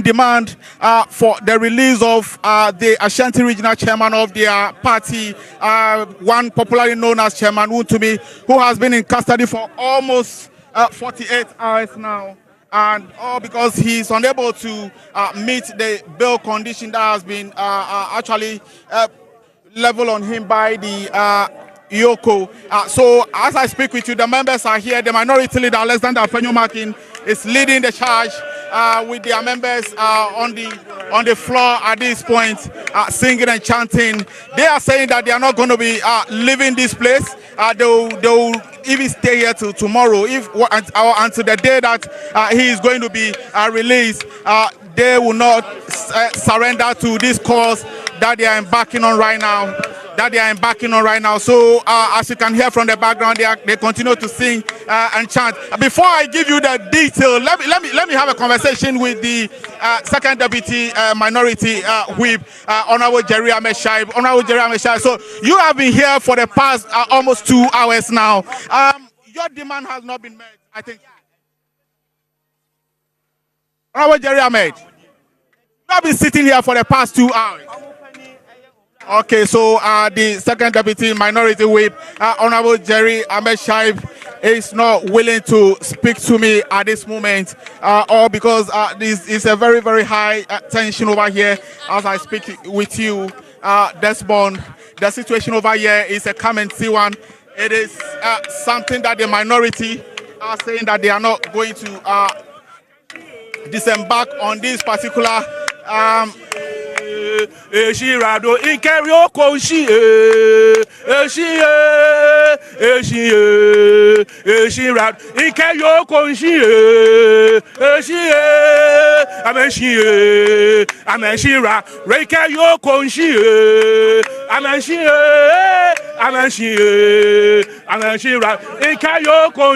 demand for the release of the Ashanti Regional Chairman of their party, one popularly known as Chairman Wontumi, who has been in custody for almost 48 hours now, and all because he's unable to meet the bail condition that has been actually leveled on him by the EOCO. So as I speak with you, the members are here. The minority leader, Alexander Afenyo-Markin, is leading the charge with their members on the floor at this point, singing and chanting. They are saying that they are not going to be leaving this place. They'll even stay here till tomorrow, until the day that he is going to be released. They will not surrender to this cause that they are embarking on right now. So as you can hear from the background, they continue to sing and chant. Before I give you the detail, let me have a conversation with the second deputy minority whip, Honorable Jerry Ameshai. Honorable Jerry Ameshai, so you have been here for the past almost 2 hours now. Your demand has not been met, I think. Honorable Jerry Ahmed, you have been sitting here for the past 2 hours. Okay, so the second deputy minority whip, Honorable Jerry Ameshai, is not willing to speak to me at this moment, or because this is a very, very high tension over here as I speak with you, Desmond. The situation over here is a come and see one. It is something that the minority are saying that they are not going to disembark on this particular Eshirado Ikeryoko Eshirado Ikeryoko Ameshira Rekayoko Ameshira Ikayoko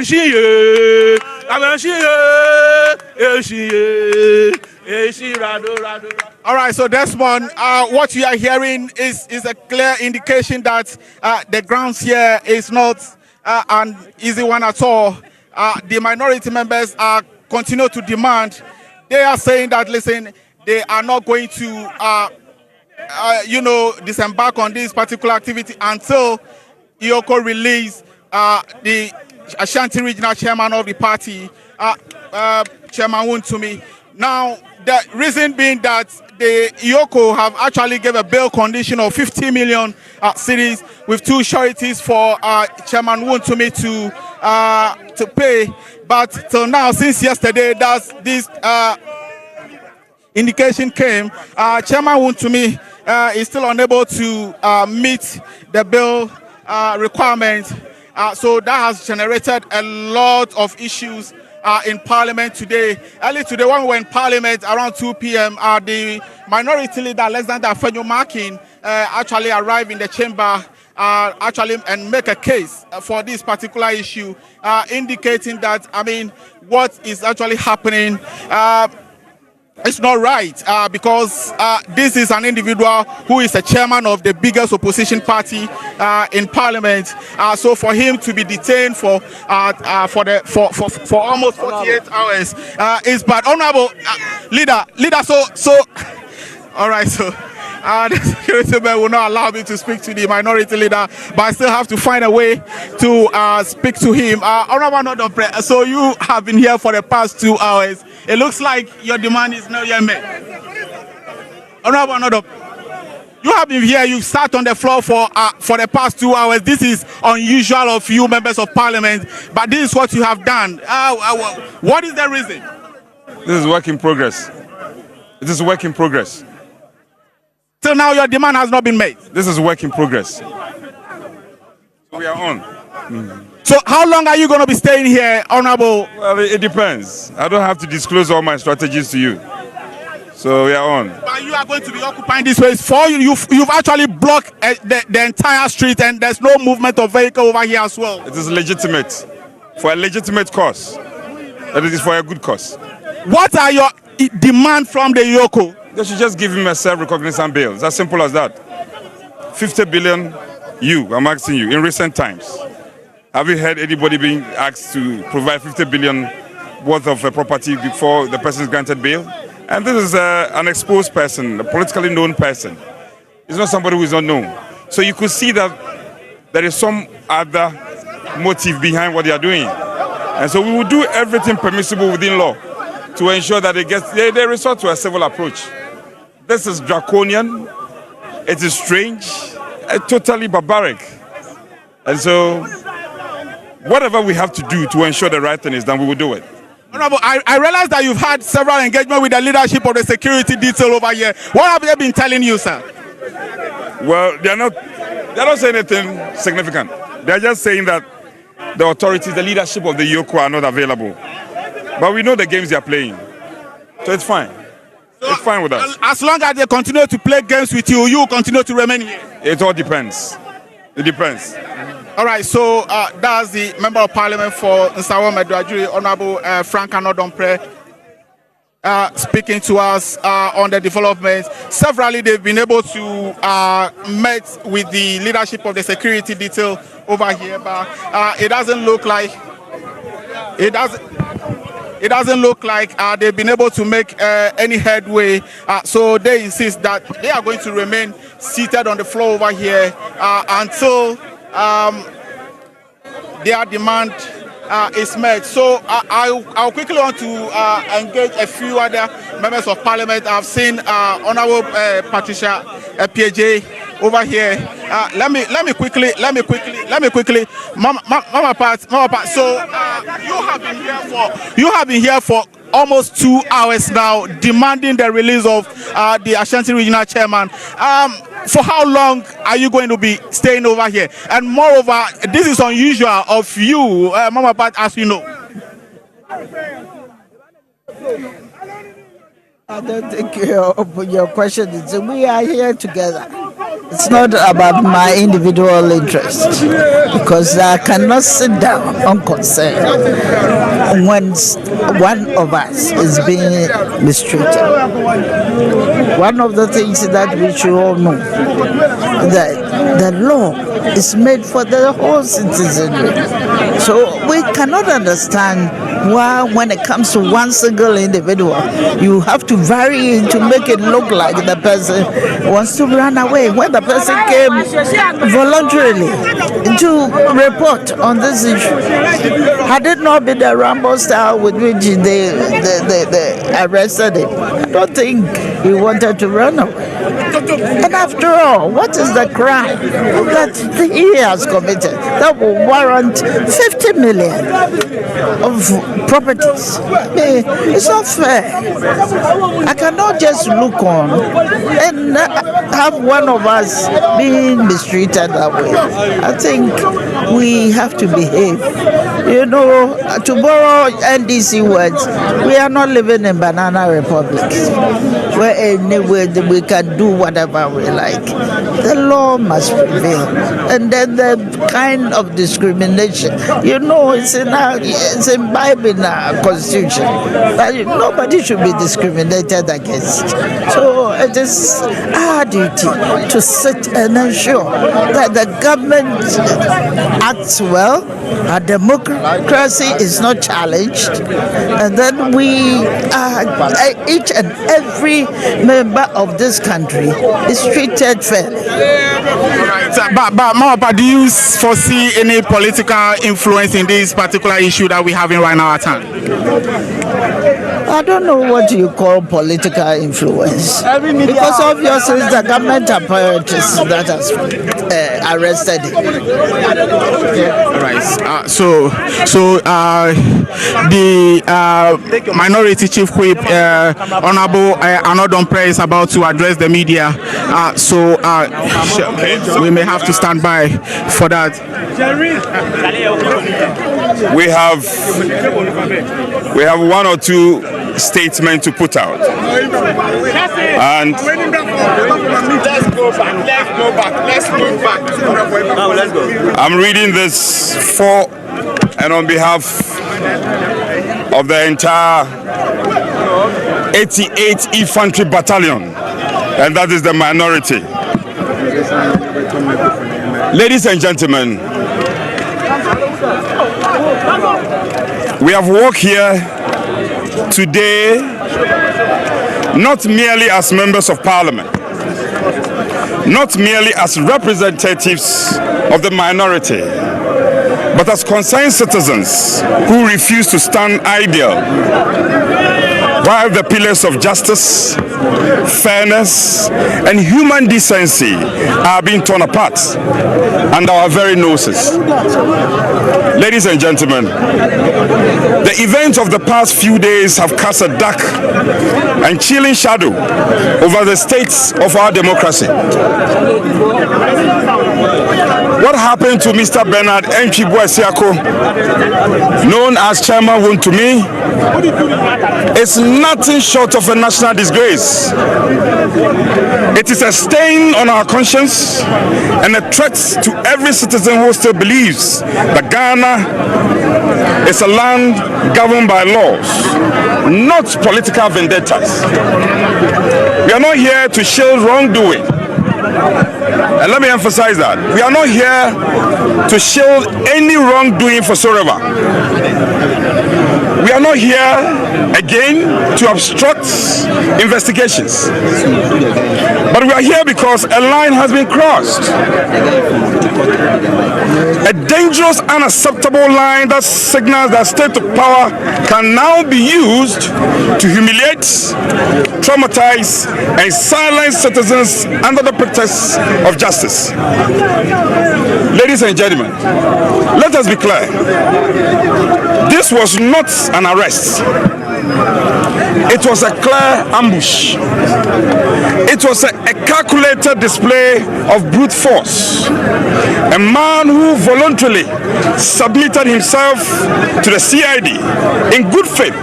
All right, so Desmond, what you are hearing is a clear indication that the grounds here is not an easy one at all. The minority members continue to demand. They are saying that, listen, they are not going to, disembark on this particular activity until EOCO release the Ashanti Regional Chairman of the party, Chairman Wontumi. Now, the reason being that the EOCO have actually gave a bail condition of 50 million cedis with 2 sureties for Chairman Wontumi to pay. But till now, since yesterday, this indication came, Chairman Wontumi is still unable to meet the bail requirement. So that has generated a lot of issues in Parliament today. Early today, when we were in Parliament around 2 p.m., the minority leader, Alexander Afenyo-Markin, actually arrived in the chamber and make a case for this particular issue, indicating that, what is actually happening it's not right, because this is an individual who is a chairman of the biggest opposition party in Parliament. So for him to be detained for almost 48 hours is bad. Honorable leader. So all right. So the security man will not allow me to speak to the minority leader, but I still have to find a way to speak to him. Honorable Nodopre, so you have been here for the past 2 hours. It looks like your demand is not yet met. Honorable Nodopre, you have been here. You sat on the floor for the past 2 hours. This is unusual of you members of Parliament, but this is what you have done. What is the reason? This is work in progress. It is work in progress. Till now, your demand has not been made. This is work in progress. We are on. So how long are you going to be staying here, Honorable? Well, it depends. I don't have to disclose all my strategies to you. So we are on. But you are going to be occupying this place for you. You've actually blocked the entire street, and there's no movement of vehicle over here as well. It is legitimate. For a legitimate cause. That it is for a good cause. What are your demands from the EOCO? They should just give him a self-recognizance bail. It's as simple as that. 50 billion, I'm asking you, in recent times, have you heard anybody being asked to provide 50 billion worth of property before the person is granted bail? And this is an exposed person, a politically known person. It's not somebody who is not known. So you could see that there is some other motive behind what they are doing. And so we will do everything permissible within law to ensure that they resort to a civil approach. This is draconian, it is strange, totally barbaric. And so whatever we have to do to ensure the right thing is done, we will do it. Honorable, I realize that you've had several engagements with the leadership of the security detail over here. What have they been telling you, sir? Well, they're not saying anything significant. They're just saying that the authorities, the leadership of the EOCO are not available. But we know the games they are playing. So it's fine. It's fine with us. As long as they continue to play games with you, you will continue to remain here. It all depends. It depends. All right, so that's the Member of Parliament for Nsawo Meduajuri, Honorable Frank Anodompre, speaking to us on the developments. Severally, they've been able to meet with the leadership of the security detail over here, but it doesn't look like they've been able to make any headway. So they insist that they are going to remain seated on the floor over here until their demand is met. So I'll quickly want to engage a few other members of parliament. I've seen Honorable Patricia PJ over here. Let me quickly, Mama Pat. So you have been here for almost 2 hours now, demanding the release of the Ashanti Regional Chairman. For how long are you going to be staying over here? And moreover, this is unusual of you, Mama Pat, as you know. I don't think your question is, we are here together. It's not about my individual interest, because I cannot sit down unconcerned when one of us is being mistreated. One of the things that we should all know, that the law is made for the whole citizenry. So we cannot understand why, when it comes to one single individual, you have to vary it to make it look like the person wants to run away. When the person came voluntarily to report on this issue, had it not been the Rambo style with which they arrested him, I don't think he wanted to run away. And after all, what is the crime that he has committed that will warrant 50 million of properties? It's not fair. I cannot just look on and have one of us being mistreated that way. I think we have to behave. You know, to borrow NDC words, we are not living in banana republics where anyway we can do whatever we like. The law must prevail. And then the kind of discrimination, you know, it's imbibed in our constitution that nobody should be discriminated against. So it is our duty to sit and ensure that the government acts well, our democracy is not challenged, and then we each and every member of this country is treated fairly. But Mama, do you foresee any political influence in this particular issue that we're having right now at hand? I don't know what you call political influence, because obviously it's the government apparatus that has arrested him. Right. So the Minority Chief Whip, Honorable Anodompre, is about to address the media. So we may have to stand by for that. We have one or two statements to put out. And Let's go back. I'm reading this for and on behalf of the entire 88th Infantry Battalion, and that is the minority. Ladies and gentlemen, we have walked here today not merely as members of parliament, not merely as representatives of the minority, but as concerned citizens who refuse to stand idle while the pillars of justice, fairness, and human decency are being torn apart under our very noses. Ladies and gentlemen, the events of the past few days have cast a dark and chilling shadow over the state of our democracy. What happened to Mr. Bernard Antwi Boasiako, known as Chairman Wontumi, is nothing short of a national disgrace. It is a stain on our conscience and a threat to every citizen who still believes that Ghana is a land governed by laws, not political vendettas. We are not here to shield wrongdoing. And let me emphasize that. We are not here to shield any wrongdoing whatsoever. We are not here again to obstruct investigations. But we are here because a line has been crossed. A dangerous, unacceptable line that signals that state of power can now be used to humiliate, traumatize, and silence citizens under the pretext of justice. Ladies and gentlemen, let us be clear. This was not an arrest. It was a clear ambush. It was a calculated display of brute force. A man who voluntarily submitted himself to the CID in good faith,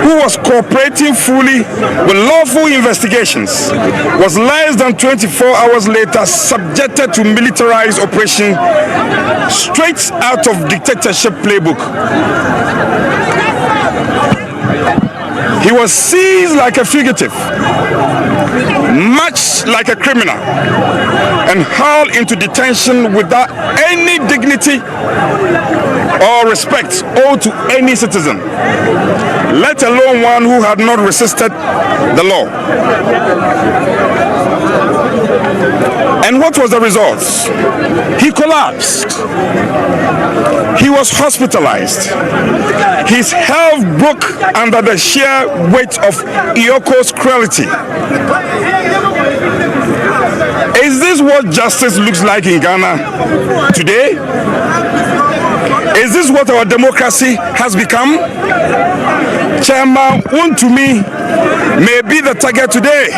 who was cooperating fully with lawful investigations, was less than 24 hours later subjected to militarized operation straight out of dictatorship playbook. He was seized like a fugitive, much like a criminal, and hauled into detention without any dignity or respect owed to any citizen, let alone one who had not resisted the law. And what was the result? He collapsed. He was hospitalized. His health broke under the sheer weight of EOCO's cruelty. Is this what justice looks like in Ghana today? Is this what our democracy has become? Chairman Wontumi may be the target today,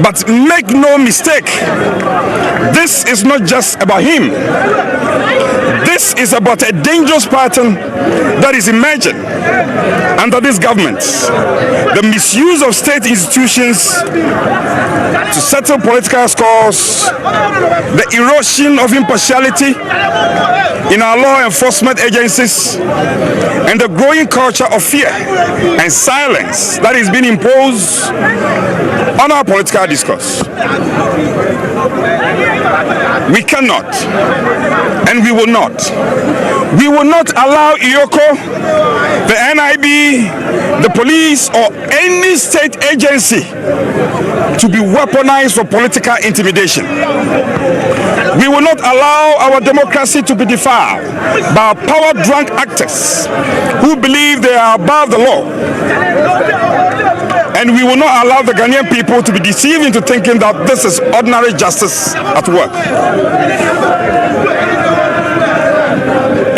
but make no mistake, this is not just about him. This is about a dangerous pattern that is emerging under this government. The misuse of state institutions to settle political scores, the erosion of impartiality in our law enforcement agencies, and the growing culture of fear and silence that is being imposed on our political discourse. We cannot, and we will not. We will not allow EOCO, the NIB, the police, or any state agency to be weaponized for political intimidation. We will not allow our democracy to be defiled by power-drunk actors who believe they are above the law. And we will not allow the Ghanaian people to be deceived into thinking that this is ordinary justice at work.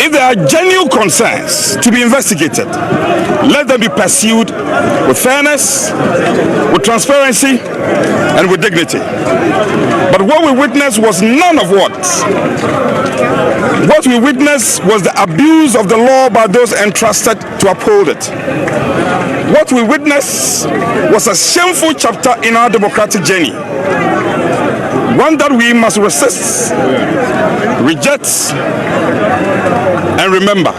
If there are genuine concerns to be investigated, let them be pursued with fairness, with transparency, and with dignity. But what we witnessed was none of what. What we witnessed was the abuse of the law by those entrusted to uphold it. What we witnessed was a shameful chapter in our democratic journey, one that we must resist, reject, and remember.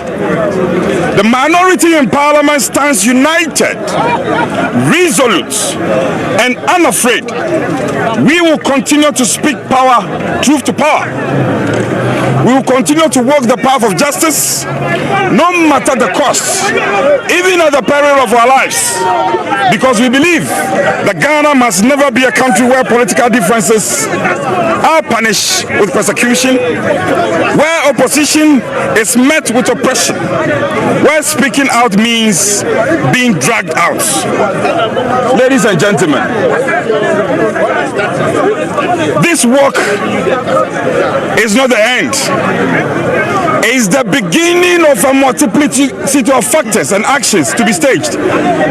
The minority in Parliament stands united, resolute, and unafraid. We will continue to speak power, truth to power. We will continue to walk the path of justice, no matter the cost, even at the peril of our lives, because we believe that Ghana must never be a country where political differences are punished with persecution, where opposition is met with oppression, where speaking out means being dragged out. Ladies and gentlemen, this work is not the end. It is the beginning of a multiplicity of factors and actions to be staged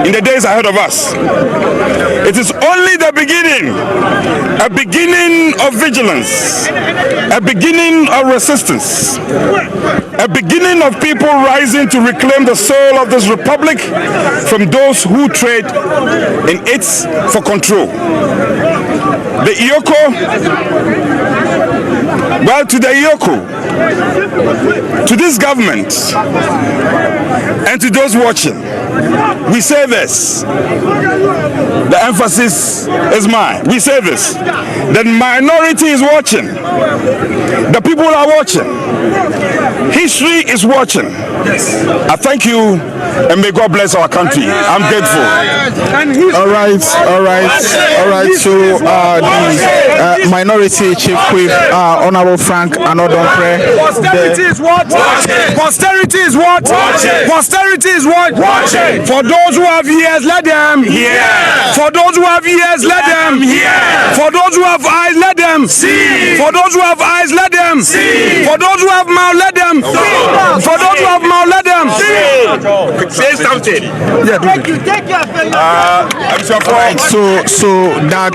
in the days ahead of us. It is only the beginning, a beginning of vigilance, a beginning of resistance, a beginning of people rising to reclaim the soul of this republic from those who trade in it for control. The EOCO, well, to the EOCO, to this government, and to those watching, we say this. The emphasis is mine. We say this. The minority is watching. The people are watching. History is watching. I thank you, and may God bless our country. I'm grateful. All right. So the minority chief whip, Honorable Frank Anodonkre. Posterity is what? Posterity is what? Posterity is what? For those who have ears, let them hear. For those who have ears, let them hear. For those who have eyes, let them see. For those who have eyes, let them see. For those who have mouth, let them see. For those who have mouth, let them see. Say something. Yeah, take your I'm so that